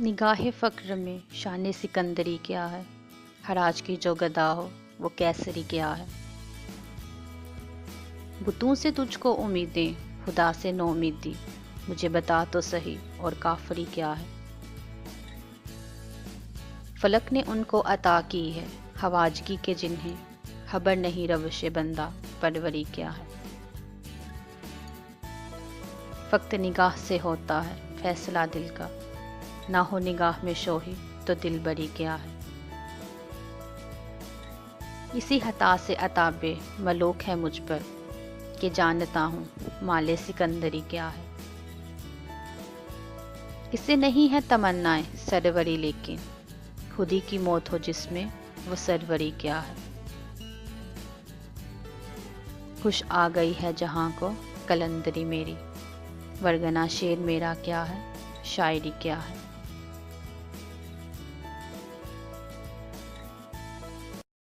نگاہ فقر میں شان سکندری کیا ہے، حراج کی جو گدا ہو وہ کیسری کیا ہے۔ بتوں سے تجھ کو امیدیں، خدا سے نو امیدی، مجھے بتا تو سہی اور کافری کیا ہے۔ فلک نے ان کو عطا کی ہے خواجگی کے جنہیں خبر نہیں روش بندہ پروری کیا ہے۔ فقط نگاہ سے ہوتا ہے فیصلہ دل کا، نہ ہو نگاہ میں شوہی تو دل بری کیا ہے۔ اسی خطا سے عتاب ملوک ہے مجھ پر کہ جانتا ہوں مال سکندری کیا ہے۔ اسے نہیں ہے تمنائیں سروری لیکن خودی کی موت ہو جس میں وہ سروری کیا ہے۔ خوش آ گئی ہے جہاں کو کلندری میری، ورگنا شعر میرا کیا ہے، شاعری کیا ہے۔